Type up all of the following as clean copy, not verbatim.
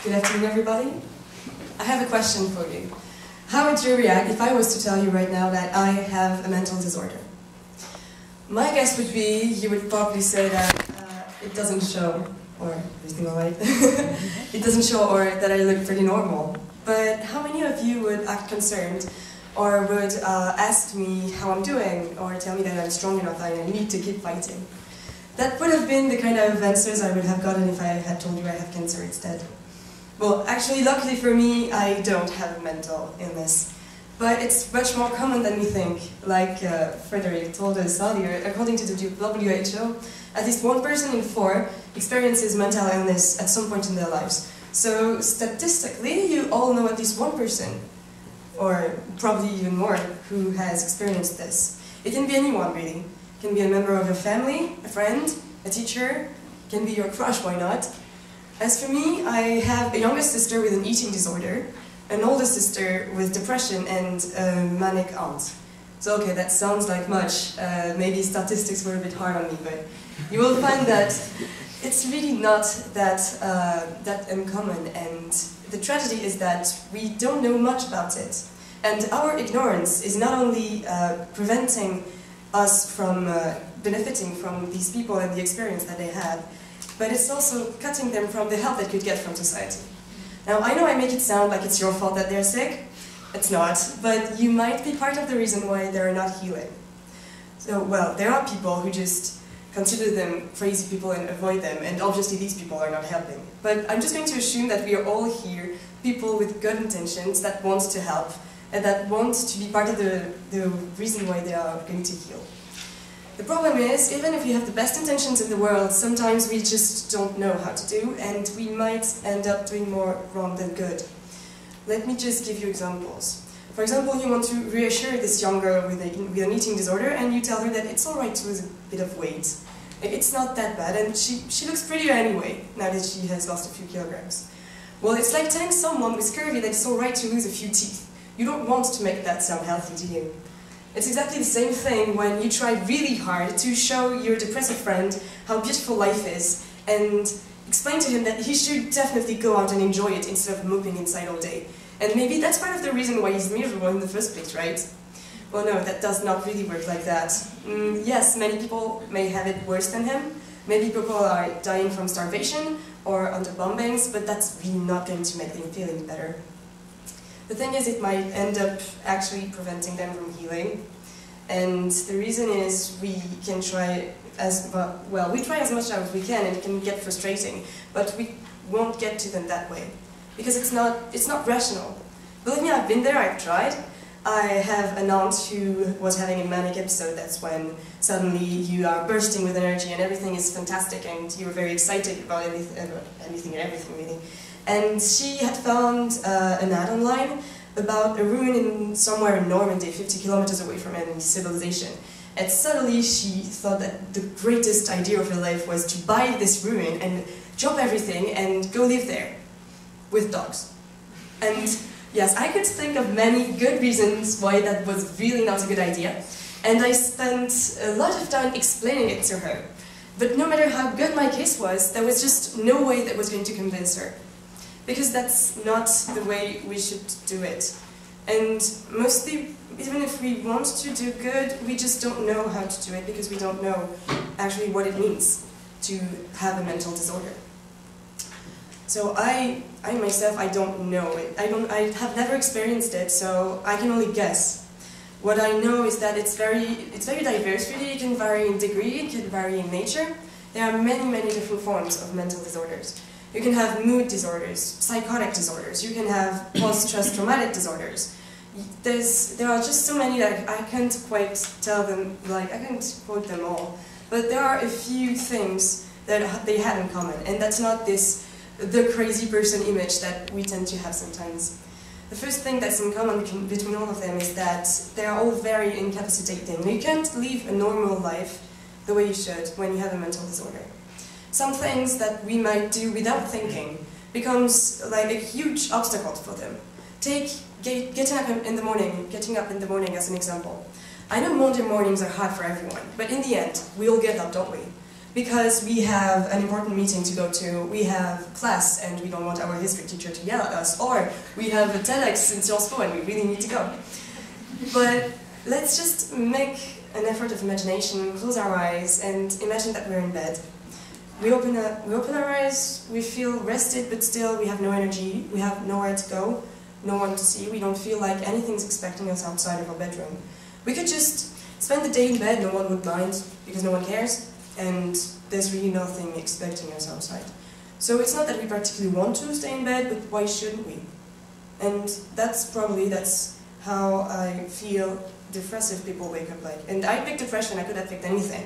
Good afternoon, everybody. I have a question for you. How would you react if I was to tell you right now that I have a mental disorder? My guess would be you would probably say that it doesn't show, or everything alright? It doesn't show, or that I look pretty normal. But how many of you would act concerned, or would ask me how I'm doing, or tell me that I'm strong enough, I need to keep fighting? That would have been the kind of answers I would have gotten if I had told you I have cancer instead. Well, actually, luckily for me, I don't have a mental illness. But it's much more common than we think. Like Frederick told us earlier, according to the WHO, at least 1 person in 4 experiences mental illness at some point in their lives. So statistically, you all know at least 1 person, or probably even more, who has experienced this. It can be anyone, really. It can be a member of your family, a friend, a teacher, it can be your crush, why not? As for me, I have a younger sister with an eating disorder, an older sister with depression, and a manic aunt. So okay, that sounds like much. Maybe statistics were a bit hard on me, but you will find that it's really not that uncommon, and the tragedy is that we don't know much about it. And our ignorance is not only preventing us from benefiting from these people and the experience that they had, but it's also cutting them from the help they could get from society. Now, I know I make it sound like it's your fault that they're sick. It's not, but you might be part of the reason why they're not healing. So, well, there are people who just consider them crazy people and avoid them, and obviously these people are not helping. But I'm just going to assume that we are all here, people with good intentions that want to help, and that want to be part of the reason why they are going to heal. The problem is, even if we have the best intentions in the world, sometimes we just don't know how to do, and we might end up doing more wrong than good. Let me just give you examples. For example, you want to reassure this young girl with an eating disorder, and you tell her that it's alright to lose a bit of weight. It's not that bad, and she looks prettier anyway, now that she has lost a few kilograms. Well, it's like telling someone with scurvy that it's alright to lose a few teeth. You don't want to make that sound healthy, do you? It's exactly the same thing when you try really hard to show your depressive friend how beautiful life is and explain to him that he should definitely go out and enjoy it instead of moping inside all day. And maybe that's part of the reason why he's miserable in the first place, right? Well, no, that does not really work like that. Yes, many people may have it worse than him. Maybe people are dying from starvation or under bombings, but that's really not going to make them feel any better. The thing is, it might end up actually preventing them from healing. And the reason is we can try we try as much as we can, and it can get frustrating, but we won't get to them that way. Because it's not rational. Believe me, I've been there, I've tried. I have an aunt who was having a manic episode. That's when suddenly you are bursting with energy and everything is fantastic and you're very excited about anything and everything really. And she had found an ad online about a ruin somewhere in Normandy, 50 kilometers away from any civilization. And suddenly she thought that the greatest idea of her life was to buy this ruin and drop everything and go live there with dogs. And yes, I could think of many good reasons why that was really not a good idea. And I spent a lot of time explaining it to her. But no matter how good my case was, there was just no way that was going to convince her. Because that's not the way we should do it. And mostly, even if we want to do good, we just don't know how to do it because we don't know actually what it means to have a mental disorder. So I myself, I don't know it. I have never experienced it, so I can only guess. What I know is that it's very diverse really. It can vary in degree, it can vary in nature. There are many different forms of mental disorders. You can have mood disorders, psychotic disorders, you can have post-stress traumatic disorders. There are just so many that I can't quite tell them, like I can't quote them all. But there are a few things that they have in common, and that's not the crazy person image that we tend to have sometimes. The first thing that's in common between all of them is that they are all very incapacitating. You can't live a normal life the way you should when you have a mental disorder. Some things that we might do without thinking becomes like a huge obstacle for them. Take getting up in the morning as an example. I know Monday mornings are hard for everyone, but in the end, we all get up, don't we? because we have an important meeting to go to, we have class and we don't want our history teacher to yell at us, or we have a TEDxSciencesPo and we really need to go. But let's just make an effort of imagination, close our eyes, and imagine that we're in bed. We open our eyes, we feel rested, but still we have no energy, we have nowhere to go, no one to see, we don't feel like anything's expecting us outside of our bedroom. We could just spend the day in bed, no one would mind, because no one cares, and there's really nothing expecting us outside. So it's not that we particularly want to stay in bed, but why shouldn't we? And that's how I feel depressive people wake up like. And I picked depression, I could have picked anything.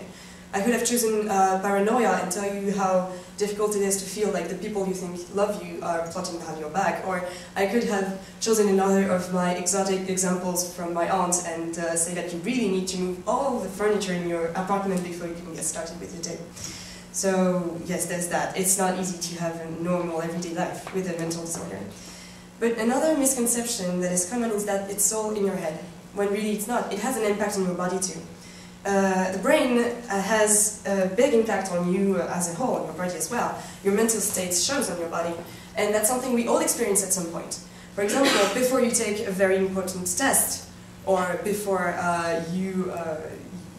I could have chosen paranoia and tell you how difficult it is to feel like the people you think love you are plotting behind your back. Or I could have chosen another of my exotic examples from my aunt and say that you really need to move all the furniture in your apartment before you can get started with your day. So yes, there's that. It's not easy to have a normal everyday life with a mental disorder. But another misconception that is common is that it's all in your head, when really it's not. It has an impact on your body too. The brain has a big impact on you as a whole, on your body as well. Your mental state shows on your body, and that's something we all experience at some point. For example, before you take a very important test, or before you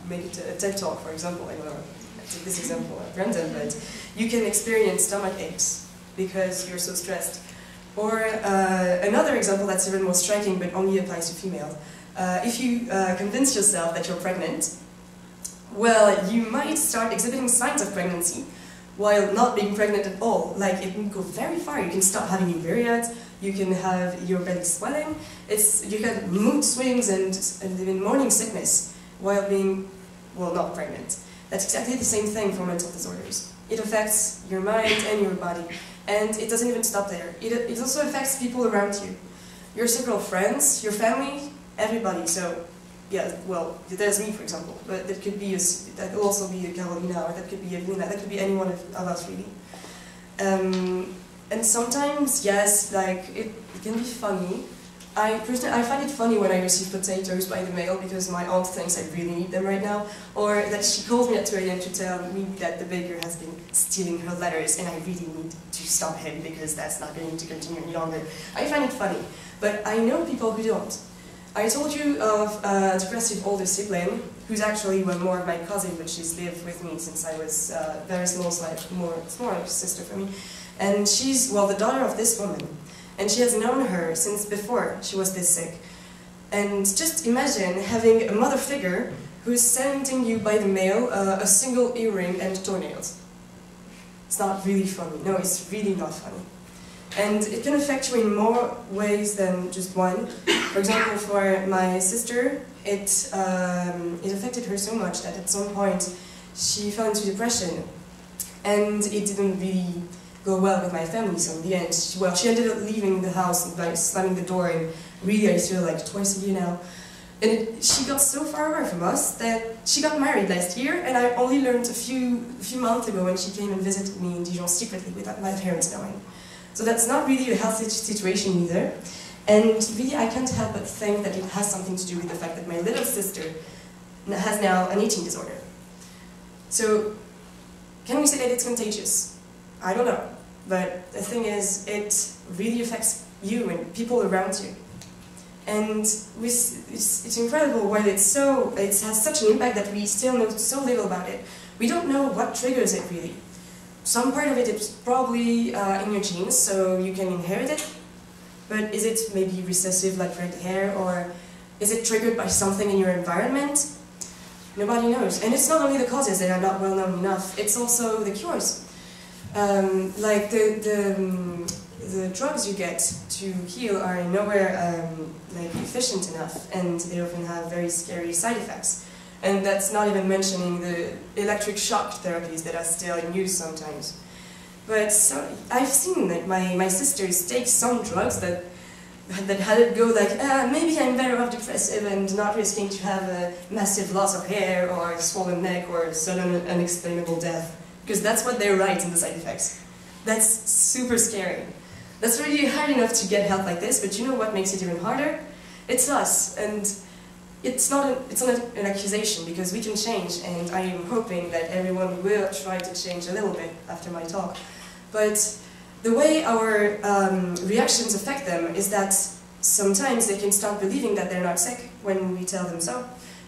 make a TED talk, for example, I don't know, I take this example at random, but you can experience stomach aches because you're so stressed. Or another example that's even more striking, but only applies to females. If you convince yourself that you're pregnant, well, you might start exhibiting signs of pregnancy while not being pregnant at all. Like, it can go very far. You can start having your periods, you can have your belly swelling, you can mood swings and even morning sickness while being, well, not pregnant. That's exactly the same thing for mental disorders. It affects your mind and your body, and it doesn't even stop there. It also affects people around you. Your circle of friends, your family, everybody. So, yeah, well, there's me, for example, but that could that could also be a Carolina, or that could be a Lina, that could be any one of us, really. And sometimes, yes, like, it can be funny. I find it funny when I receive potatoes by the mail because my aunt thinks I really need them right now, or that she calls me at 2 AM to tell me that the baker has been stealing her letters and I really need to stop him because that's not going to continue any longer. I find it funny, but I know people who don't. I told you of a depressive older sibling, who's actually more of my cousin, but she's lived with me since I was very small, so like more like a sister for me. And she's, well, the daughter of this woman. And she has known her since before she was this sick. And just imagine having a mother figure who's sending you by the mail a single earring and toenails. It's not really funny. No, it's really not funny. And it can affect you in more ways than just one. For example, for my sister, it affected her so much that at some point she fell into depression. And it didn't really go well with my family, so in the end, she ended up leaving the house and like slamming the door, and really I see her like twice a year now. And she got so far away from us that she got married last year, and I only learned a few months ago when she came and visited me in Dijon secretly without my parents knowing. So that's not really a healthy situation either. And really I can't help but think that it has something to do with the fact that my little sister has now an eating disorder. So, can we say that it's contagious? I don't know, but the thing is, it really affects you and people around you. And it's incredible why it has such an impact that we still know so little about it. We don't know what triggers it really. Some part of it is probably in your genes, so you can inherit it. But is it maybe recessive, like red hair, or is it triggered by something in your environment? Nobody knows. And it's not only the causes that are not well known enough, it's also the cures. Like the drugs you get to heal are nowhere like efficient enough, and they often have very scary side effects. And that's not even mentioning the electric shock therapies that are still in use sometimes. But so, I've seen that my sisters take some drugs that had it go like, maybe I'm better off depressive and not risking to have a massive loss of hair or a swollen neck or sudden unexplainable death. Because that's what they write in the side effects. That's super scary. That's really hard enough to get help like this, but you know what makes it even harder? It's us. And it's not an accusation, because we can change, and I am hoping that everyone will try to change a little bit after my talk. But the way our reactions affect them is that sometimes they can start believing that they're not sick when we tell them so.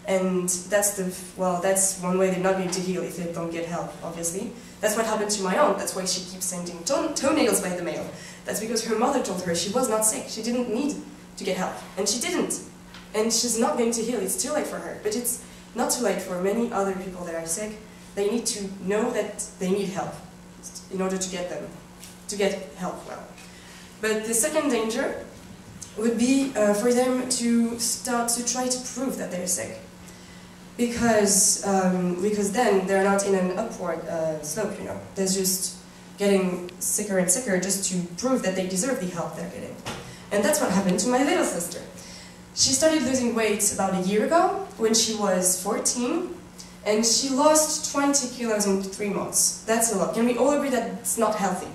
And that's one way they're not going to heal if they don't get help, obviously. That's what happened to my aunt. That's why she keeps sending toenails by the mail. That's because her mother told her she was not sick. She didn't need to get help. And she didn't. And she's not going to heal. It's too late for her. But it's not too late for many other people that are sick. They need to know that they need help in order to get help well. But the second danger would be for them to start to try to prove that they're sick. Because then they're not in an upward slope, you know. They're just getting sicker and sicker just to prove that they deserve the help they're getting. And that's what happened to my little sister. She started losing weight about a year ago, when she was 14, and she lost 20 kilos in 3 months. That's a lot. Can we all agree that it's not healthy?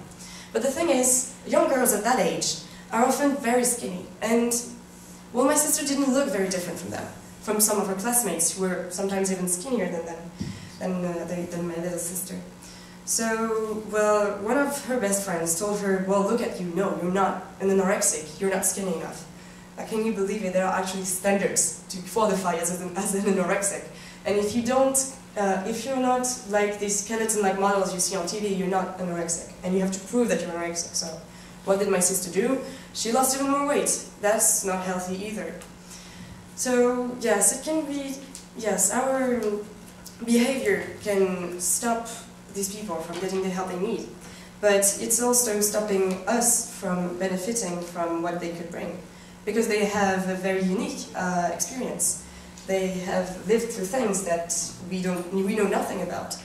But the thing is, young girls at that age are often very skinny, and, well, my sister didn't look very different from them. From some of her classmates who were sometimes even skinnier than my little sister. So, well, one of her best friends told her, well, look at you, no, you're not an anorexic, you're not skinny enough. Can you believe it? There are actually standards to qualify as an anorexic. And if you're not like these skeleton-like models you see on TV, you're not anorexic. And you have to prove that you're anorexic. So, what did my sister do? She lost even more weight. That's not healthy either. So, yes, it can be, yes, our behavior can stop these people from getting the help they need. But it's also stopping us from benefiting from what they could bring. Because they have a very unique experience. They have lived through things that we know nothing about.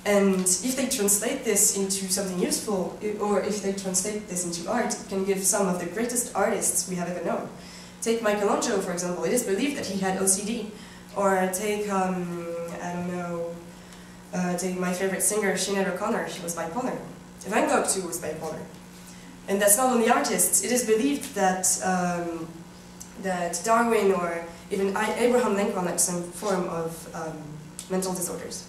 And if they translate this into something useful, or if they translate this into art, it can give some of the greatest artists we have ever known. Take Michelangelo, for example. It is believed that he had OCD. Or take, I don't know, take my favorite singer, Sinead O'Connor. She was bipolar. Van Gogh, too, was bipolar. And that's not only artists. It is believed that that Darwin or even Abraham Lincoln had some form of mental disorders.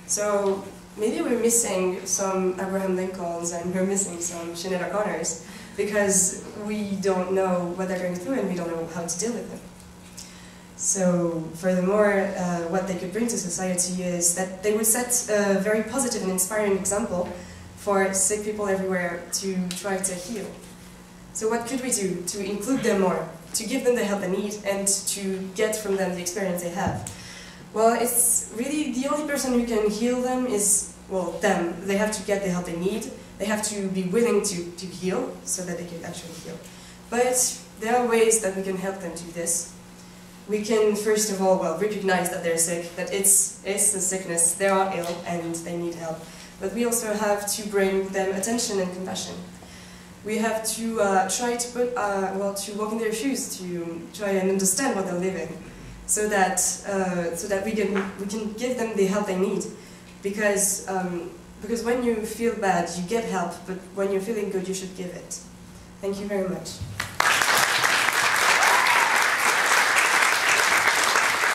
So maybe we're missing some Abraham Lincolns and we're missing some Sinead O'Connors because we don't know what they're going through and we don't know how to deal with them. So furthermore, what they could bring to society is that they would set a very positive and inspiring example for sick people everywhere to try to heal. So what could we do to include them more, to give them the help they need, and to get from them the experience they have? Well, it's really the only person who can heal them is, well, them. They have to get the help they need. They have to be willing to heal so that they can actually heal. But there are ways that we can help them do this. We can, first of all, well, recognize that they're sick, that it's a sickness, they are ill, and they need help. But we also have to bring them attention and compassion. We have to try to put, to walk in their shoes, to try and understand what they're living, so that we can give them the help they need. Because when you feel bad, you get help, but when you're feeling good, you should give it. Thank you very much.